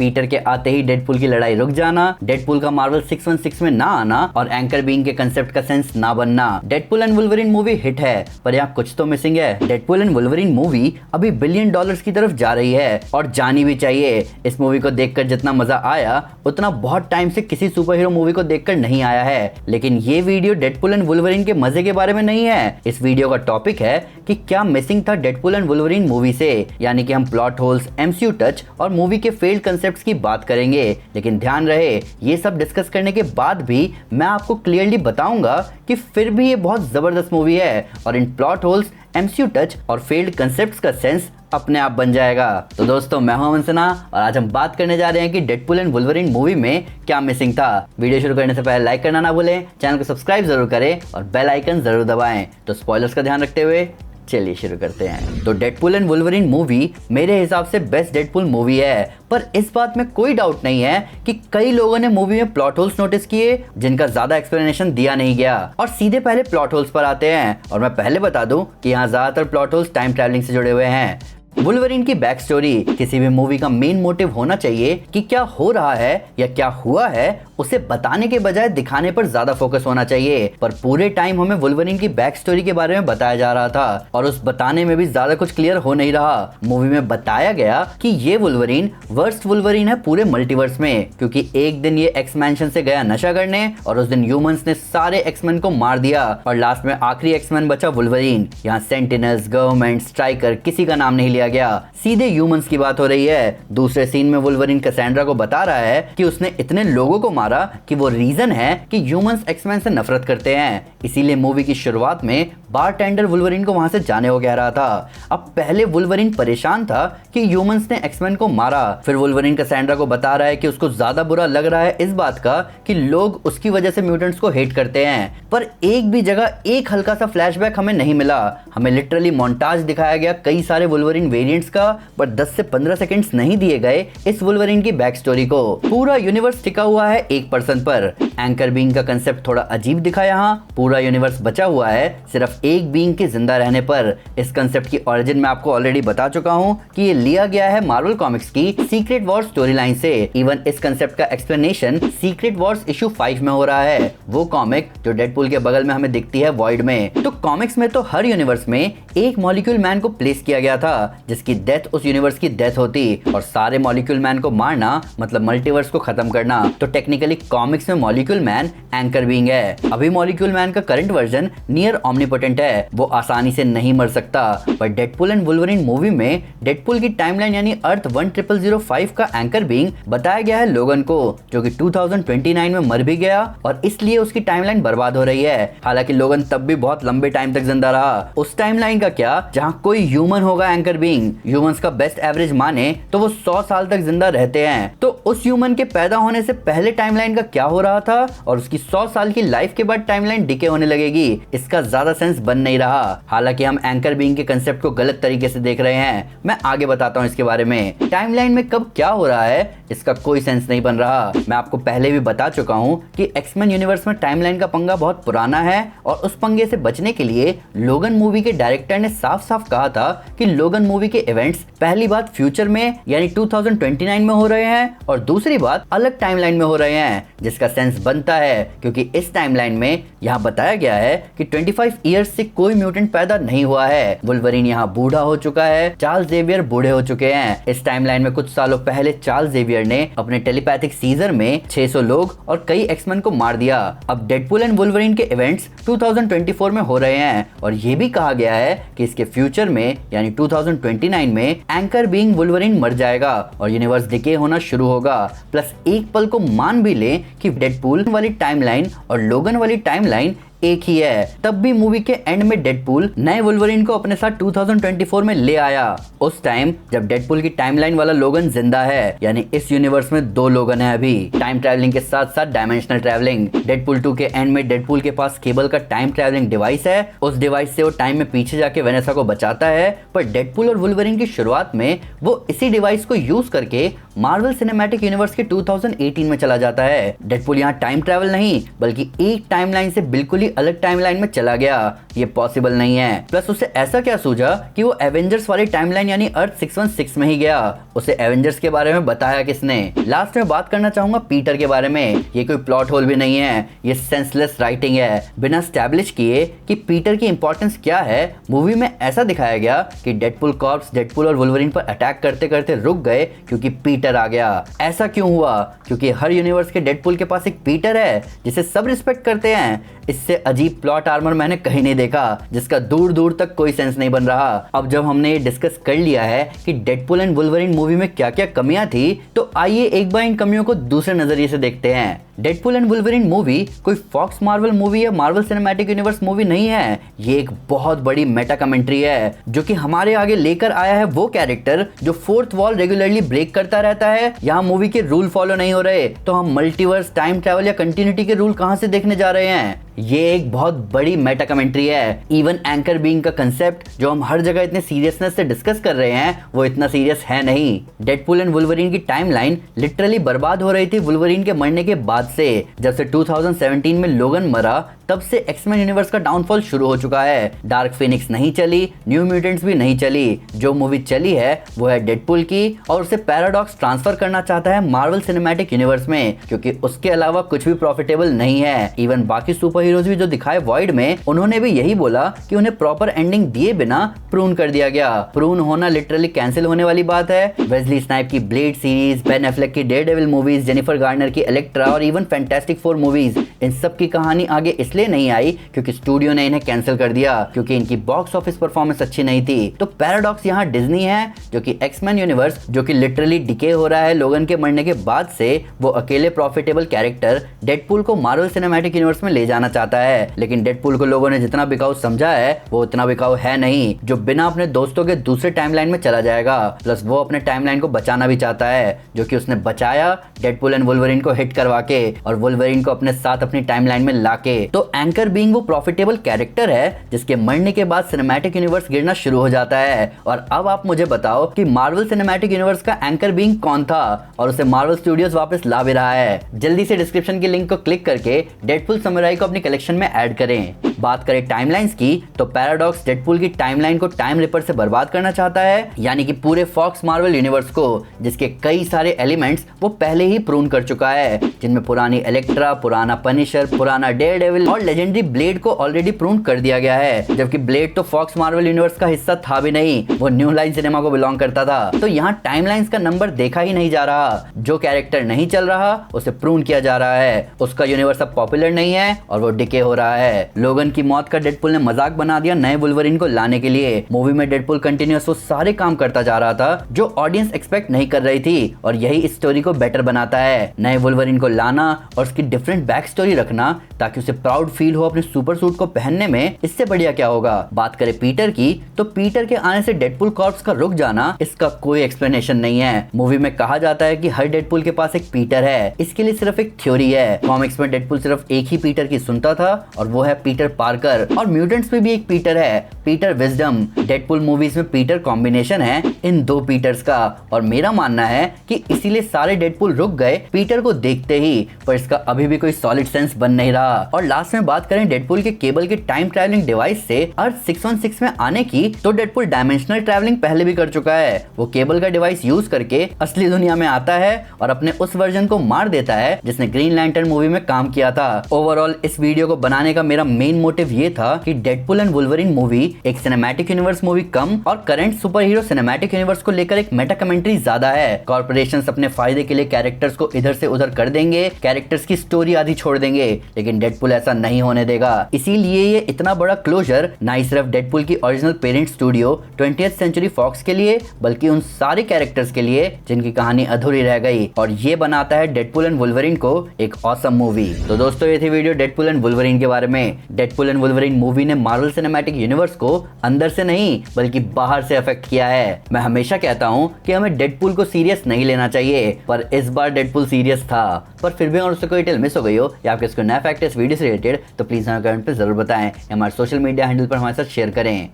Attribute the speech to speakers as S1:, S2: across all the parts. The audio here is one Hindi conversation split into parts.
S1: पीटर के आते ही डेडपूल की लड़ाई रुक जाना, डेडपूल का मार्वल 616 में ना आना और एंकर बीइंग के कंसेप्ट का सेंस ना बनना। Deadpool and Wolverine movie hit है, पर यहाँ कुछ तो मिसिंग है। डेडपूल एंड वुल्वरीन मूवी अभी $1 बिलियन की तरफ जा रही है और जानी भी चाहिए। इस मूवी को देखकर जितना मजा आया उतना बहुत टाइम से किसी सुपर हीरो मूवी को देखकर नहीं आया है। लेकिन ये वीडियो डेडपूल एंड वुल्वरीन के मजे के बारे में नहीं है। इस वीडियो का टॉपिक है कि क्या मिसिंग था डेडपूल एंड वुल्वरीन मूवी से, यानी कि हम प्लॉट होल्स, एमसीयू टच और मूवी के फेल्ड कंसेप्ट्स की बात करेंगे। लेकिन ध्यान रहे, ये सब डिस्कस करने के बाद भी मैं आपको क्लियरली बताऊंगा कि फिर भी ये बहुत जबरदस्त मूवी है और इन प्लॉट होल्स, एमसीयू टच और फेल्ड कंसेप्ट्स का सेंस अपने आप बन जाएगा। तो दोस्तों, मैं हूं अमन सिन्हा और आज हम बात करने जा रहे हैं कि डेडपूल एंड वुल्वरीन मूवी में क्या मिसिंग था। वीडियो शुरू करने से पहले लाइक करना ना भूलें, चैनल को सब्सक्राइब जरूर करें और बेल आइकन जरूर दबाएं। तो स्पॉयलर्स का ध्यान रखते हुए चलिए शुरू करते हैं। तो डेडपूल एंड वुल्वरीन मूवी मेरे हिसाब से बेस्ट डेडपूल मूवी है, पर इस बात में कोई डाउट नहीं है कि कई लोगों ने मूवी में प्लॉट होल्स नोटिस किए जिनका ज्यादा एक्सप्लेनेशन दिया नहीं गया। और सीधे पहले प्लॉट होल्स पर आते हैं और मैं पहले बता दूं कि यहाँ ज्यादातर प्लॉट होल्स टाइम ट्रैवलिंग से जुड़े हुए हैं। वुल्वरीन की बैक स्टोरी किसी भी मूवी का मेन मोटिव होना चाहिए कि क्या हो रहा है या क्या हुआ है उसे बताने के बजाय दिखाने पर ज्यादा फोकस होना चाहिए। पर पूरे टाइम हमें वुल्वरीन की बैक स्टोरी के बारे में बताया जा रहा था और उस बताने में भी ज्यादा कुछ क्लियर हो नहीं रहा। मूवी में बताया गया कि ये वुल्वरीन वर्स्ट वुल्वरीन है पूरे मल्टीवर्स में, क्योंकि एक दिन ये एक्स मैंशन से गया नशा करने और उस दिन ह्यूमंस ने सारे एक्समैन को मार दिया और लास्ट में आखिरी एक्समैन बचा वुल्वरीन। यहाँ सेंटिनल्स, गवर्नमेंट, स्ट्राइकर किसी का नाम नहीं लिया गया, सीधे ह्यूमंस की बात हो रही है। दूसरे सीन में वुल्वरीन कैसेंड्रा को बता रहा है कि उसने इतने लोगों को मारा कि वो रीजन है कि ह्यूमंस एक्समैन से नफरत करते हैं। इसीलिए मूवी की शुरुआत में बारटेंडर वुल्वरीन को वहां से जाने को कह रहा था। अब पहले वुल्वरीन परेशान था कि ह्यूमंस ने एक्समैन को मारा, फिर वुल्वरीन कैसेंड्रा को बता रहा है कि उसको ज्यादा बुरा लग रहा है इस बात का कि लोग उसकी वजह से म्यूटेंट्स को हेट करते हैं। पर एक भी जगह एक हल्का सा फ्लैशबैक हमें नहीं मिला। हमें लिटरली मोन्टाज दिखाया गया कई सारे वुल्वरीन वेरिएंट्स का, पर 10 से 15 सेकंड्स नहीं दिए गए इस वुल्वरीन की बैक स्टोरी को। पूरा यूनिवर्स टिका हुआ है एक पर्सन पर। एंकर बीइंग का कंसेप्ट थोड़ा अजीब दिखा यहाँ। पूरा यूनिवर्स बचा हुआ है सिर्फ एक बीइंग के जिंदा रहने पर। इस कंसेप्ट की ओरिजिन मैं आपको ऑलरेडी बता चुका हूँ कि ये लिया गया है मार्वल कॉमिक्स की सीक्रेट वॉर्स स्टोरी लाइन से। इवन इस कंसेप्ट का एक्सप्लेनेशन सीक्रेट वॉर्स इशू 5 में हो रहा है, वो कॉमिक जो डेडपूल के बगल में हमें दिखती है वॉइड में। तो कॉमिक्स में तो हर यूनिवर्स में एक मॉलिक्यूल मैन को प्लेस किया गया था जिसकी डेथ उस यूनिवर्स की डेथ होती, और सारे मॉलिक्यूल मैन को मारना मतलब मल्टीवर्स को खत्म करना। तो टेक्निकली कॉमिक्स में मॉलिक्यूल मैन एंकर बीइंग है। अभी मॉलिक्यूल मैन का करंट वर्जन नियर ऑमनीपोटेंट है, वो आसानी से नहीं मर सकता। पर डेडपूल एंड वुल्वरीन मूवी में डेडपूल की टाइमलाइन यानी अर्थ 10005 का एंकर बीइंग बताया गया है लोगन को, जो कि 2029 में मर भी गया और इसलिए उसकी टाइमलाइन बर्बाद हो रही है। हालांकि लोगन तब भी बहुत लंबे टाइम तक जिंदा रहा। उस टाइमलाइन का क्या जहां कोई ह्यूमन होगा एंकर बीइंग, ह्यूमंस का बेस्ट एवरेज माने तो वो 100 साल तक जिंदा रहते हैं। तो उस ह्यूमन के पैदा होने से पहले टाइमलाइन का क्या हो रहा था और उसकी 100 साल की लाइफ के बाद टाइमलाइन डिके होने लगेगी, इसका ज्यादा सेंस बन नहीं रहा। हालांकि हम एंकर बीइंग के कंसेप्ट को गलत तरीके से देख रहे हैं, मैं आगे बताता हूं इसके बारे में। टाइमलाइन में कब क्या हो रहा है इसका कोई सेंस नहीं बन रहा। मैं आपको पहले भी बता चुका हूं कि एक्समैन यूनिवर्स में टाइमलाइन का पंगा बहुत पुराना है और उस पंगे से बचने के लिए लोगन मूवी के डायरेक्टर ने साफ साफ कहा था कि लोगन मूवी के इवेंट्स पहली बात फ्यूचर में यानी 2029 में हो रहे हैं और दूसरी बात अलग टाइमलाइन में हो रहे हैं, जिसका सेंस बनता है क्योंकि इस टाइमलाइन में यहाँ बताया गया है कि 25 इयर्स से कोई म्यूटेंट पैदा नहीं हुआ है। वुल्वरीन यहाँ बूढ़ा हो चुका है, चार्ल्स जेवियर बूढ़े हो चुके हैं। इस टाइमलाइन में कुछ सालों पहले चार्ल्स जेवियर ने अपने टेलीपैथिक सीजर में 600 लोग और कई एक्समैन को मार दिया। अब डेडपूल एंड वुल्वरीन के इवेंट्स 2024 में हो रहे हैं और ये भी कहा गया है कि इसके फ्यूचर में यानी 2029 में एंकर बीइंग वुल्वरीन मर जाएगा और यूनिवर्स डिके होना शुरू होगा। प्लस एक पल को मान भी ले कि डेडपूल वाली टाइमलाइन और लोगन वाली टाइमलाइन एक ही है, तब भी मूवी के एंड में डेडपूल नए वुल्वरीन को अपने साथ 2024 में ले आया। उस टाइम जब डेडपूल की टाइमलाइन वाला लोगन जिंदा है, यानी इस यूनिवर्स में 2 लोगन है अभी। टाइम ट्रैवलिंग के साथ साथ डायमेंशनल ट्रैवलिंग। डेडपूल 2 के एंड में डेडपूल के पास केबल का टाइम ट्रैवलिंग डिवाइस है, उस डिवाइस से वो टाइम में पीछे जाके वेनेसा को बचाता है। पर डेडपूल और वुल्वरीन की शुरुआत में वो इसी डिवाइस को यूज करके मार्वल सिनेमैटिक यूनिवर्स के 2018 में चला जाता है। डेडपुल यहाँ टाइम ट्रैवल नहीं बल्कि एक टाइमलाइन से बिल्कुल ही अलग टाइमलाइन में चला गया। ये पॉसिबल नहीं है। प्लस उसे ऐसा क्या सूझा कि वो एवेंजर्स वाली टाइमलाइन यानी अर्थ 616 में ही गया। उसे एवेंजर्स के बारे में बताया किसने? लास्ट में बात करना चाहूंगा पीटर के बारे में। ये कोई प्लॉट होल भी नहीं है, ये सेंसलेस राइटिंग है। बिना स्टैब्लिश किए कि पीटर की इंपॉर्टेंस क्या है, मूवी में ऐसा दिखाया गया कि डेडपुल कॉर्प्स डेडपुल और वुल्वरीन पर अटैक करते करते रुक गए क्योंकि पीटर आ गया। ऐसा क्यों हुआ? क्योंकि हर यूनिवर्स के डेडपुल के पास एक पीटर है जिसे सब रिस्पेक्ट करते हैं। इससे अजीब प्लॉट आर्मर मैंने कहीं नहीं देखा, जिसका दूर दूर तक कोई सेंस नहीं बन रहा। अब जब हमने ये डिस्कस कर लिया है कि डेडपुल एंड वुल्वरीन मूवी में क्या क्या कमियां थी, तो आइए एक बार इन कमियों को दूसरे नजरिए से देखते हैं। डेडपुल एंड वुल्वरीन मूवी कोई फॉक्स मार्वल मूवी या मार्वल सिनेमैटिक यूनिवर्स मूवी नहीं है। ये एक बहुत बड़ी मेटा कमेंट्री है जो कि हमारे आगे लेकर आया है वो कैरेक्टर जो फोर्थ वॉल रेगुलरली ब्रेक करता रहता है। यहाँ मूवी के रूल फॉलो नहीं हो रहे तो हम मल्टीवर्स, टाइम ट्रैवल या कंटिन्यूटी के रूल कहां से देखने जा रहे हैं? ये एक बहुत बड़ी मेटा कमेंट्री है। इवन एंकर बीइंग का कंसेप्ट जो हम हर जगह इतने सीरियसनेस से डिस्कस कर रहे हैं वो इतना सीरियस है नहीं। डेडपुल एंड वुल्वरीन की टाइमलाइन लिटरली बर्बाद हो रही थी वुल्वरीन के मरने के बाद से। जब से 2017 में लोगन मरा तब से एक्समैन यूनिवर्स का डाउनफॉल शुरू हो चुका है। डार्क फिनिक्स नहीं चली, न्यू म्यूटेंट्स भी नहीं चली। जो मूवी चली है वो है डेडपुल की और उसे पैराडॉक्स ट्रांसफर करना चाहता है मार्वल सिनेमैटिक यूनिवर्स में, क्योंकि उसके अलावा कुछ भी प्रॉफिटेबल नहीं है। इवन बाकी सुपर हीरोज भी जो दिखाए वॉइड में, उन्होंने भी यही बोला कि उन्हें प्रॉपर एंडिंग दिए बिना प्रून कर दिया गया। प्रून होना लिटरली कैंसिल होने वाली बात है। वेस्ली स्नाइप की ब्लेड सीरीज, बेन एफ्लेक की डेयरडेविल मूवीज, जेनिफर गार्नर की इलेक्ट्रा और इवन फैंटास्टिक फोर मूवीज, इन सब की कहानी आगे इसलिए नहीं आई क्योंकि स्टूडियो ने इन्हें कैंसिल कर दिया, क्योंकि इनकी बॉक्स ऑफिस परफॉर्मेंस अच्छी नहीं थी। तो पैराडॉक्स यहाँ डिज्नी है जो कि एक्समैन यूनिवर्स जो कि लिटरली डिके हो रहा है लोगन के मरने के बाद से, वो अकेले प्रॉफिटेबल कैरेक्टर डेडपुल को मार्वल सिनेमैटिक यूनिवर्स में ले जाना चाहता है। लेकिन डेडपुल को लोगों ने जितना बिकाऊ समझा है वो उतना बिकाऊ है नहीं, जो बिना अपने दोस्तों के दूसरे टाइमलाइन में चला जाएगा। प्लस वो अपने टाइमलाइन को बचाना भी चाहता है, जो कि उसने बचाया डेडपुल एंड वुल्वरीन को हिट करवा के और वुल्वरीन को अपने साथ अपनी टाइमलाइन में लाके। तो एंकर बीइंग वो प्रॉफिटेबल कैरेक्टर है जिसके मरने के बाद सिनेमैटिक यूनिवर्स गिरना शुरू हो जाता है। और अब आप मुझे बताओ कि मार्वल सिनेमैटिक यूनिवर्स का एंकर बीइंग कौन था और उसे मार्वल स्टूडियोज वापस ला भी रहा है। जल्दी से डिस्क्रिप्शन की लिंक को क्लिक करके डेडपुल समुराई को अपनी कलेक्शन में ऐड करें। बात करें टाइमलाइंस की तो पैराडॉक्स डेडपुल की टाइमलाइन को टाइम रिपर से बर्बाद करना चाहता है, यानी कि पूरे फॉक्स मार्वल यूनिवर्स को, जिसके कई सारे एलिमेंट्स वो पहले ही प्रून कर चुका है, जिनमें पुरानी इलेक्ट्रा, पुराना पनिशर, पुराना डेयरडेविल और लेजेंडरी ब्लेड को ऑलरेडी प्रून कर दिया गया है। जबकि ब्लेड तो फॉक्स मार्वल यूनिवर्स का हिस्सा था भी नहीं, वो न्यू लाइन सिनेमा को बिलोंग करता था। तो यहाँ टाइमलाइंस का नंबर देखा ही नहीं जा रहा। जो कैरेक्टर नहीं चल रहा उसे प्रून किया जा रहा है, उसका यूनिवर्स अब पॉपुलर नहीं है और वो डिके हो रहा है। लोगन की मौत का डेडपुल ने मजाक बना दिया नए वुल्वरीन को लाने के लिए। मूवी में डेडपुल कंटिन्यूअस वो सारे काम करता जा रहा था जो ऑडियंस एक्सपेक्ट नहीं कर रही थी, और यही इस स्टोरी को बेटर बनाता है। नए वुल्वरीन को लाना और उसकी डिफरेंट बैक स्टोरी रखना ताकि उसे प्राउड फील हो अपने सुपर सूट को पहनने में, इससे बढ़िया क्या होगा। बात करें पीटर की तो पीटर के आने से डेडपुल कॉर्प्स का रुक जाना, इसका कोई एक्सप्लेनेशन नहीं है। मूवी में कहा जाता है कि हर डेडपुल के पास एक पीटर है, इसके लिए सिर्फ एक थ्योरी है। कॉमिक्स में डेडपुल सिर्फ एक ही पीटर की सुनता था और वो है पीटर पार्कर, और म्यूटेंट्स में भी एक पीटर है, पीटर विजडम। डेडपुल मूवीज में पीटर कॉम्बिनेशन है इन दो पीटर्स का, और मेरा मानना है कि इसीलिए सारे डेडपुल रुक गए पीटर को देखते ही, पर इसका अभी भी कोई सॉलिड सेंस बन नहीं रहा। और लास्ट में बात करें डेडपुल के केबल के टाइम ट्रैवलिंग डिवाइस से अर्थ 616 में आने की, तो डेडपुल डायमेंशनल ट्रैवलिंग पहले भी कर चुका है। वो केबल का डिवाइस यूज करके असली दुनिया में आता है और अपने उस वर्जन को मार देता है जिसने ग्रीन लैंटर्न मूवी में काम किया था। ओवरऑल इस वीडियो को बनाने का मेरा मेन मोटिव ये था कि डेडपुल एंड वुल्वरीन मूवी एक सिनेमैटिक यूनिवर्स मूवी कम और current super hero cinematic universe को लेकर एक मेटा कमेंट्री ज्यादा है। कॉर्पोरेशंस अपने फायदे के लिए कैरेक्टर्स को इधर से उधर कर देंगे, कैरेक्टर्स की स्टोरी आधी छोड़ देंगे, लेकिन डेडपुल ऐसा नहीं होने देगा। इसीलिए ये इतना बड़ा क्लोजर ना ही सिर्फ डेडपुल की original parent studio 20th century Fox के लिए, बल्कि उन सारे कैरेक्टर्स के लिए जिनकी कहानी अधूरी रह गई, और ये बनाता है डेडपुल एंड वुल्वरीन को एक ऑसम मूवी। तो दोस्तों ये थी वीडियो डेडपुल एंड वुल्वरीन के बारे में। डेडपुल एंड वुल्वरीन मूवी ने मार्वल सिनेमैटिक यूनिवर्स को अंदर से नहीं बल्कि बाहर से अफेक्ट किया है। मैं हमेशा कहता हूँ कि हमें डेडपुल को सीरियस नहीं लेना चाहिए, पर इस बार डेडपुल सीरियस था। पर फिर भी अगर उससे कोई डिटेल मिस हो गई हो या आपके इसको नया फैक्ट है इस वीडियो से रिलेटेड, तो प्लीज हमें कमेंट पे जरूर बताएं, हमारे सोशल मीडिया हैंडल पर हमारे साथ शेयर करें।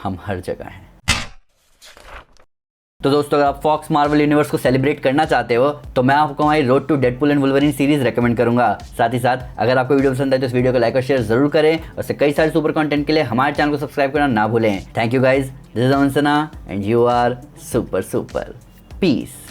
S1: हम हर जगह हैं। तो दोस्तों अगर आप फॉक्स मार्वल यूनिवर्स को सेलिब्रेट करना चाहते हो तो मैं आपको हमारी road to Deadpool and Wolverine series recommend करूंगा। साथ ही साथ अगर आपको वीडियो पसंद आए तो इस वीडियो को लाइक और शेयर जरूर करें और से कई सारे सुपर कंटेंट के लिए हमारे चैनल को सब्सक्राइब करना ना भूलें। Thank you guys, this is Aman Sana and you are super super. Piece.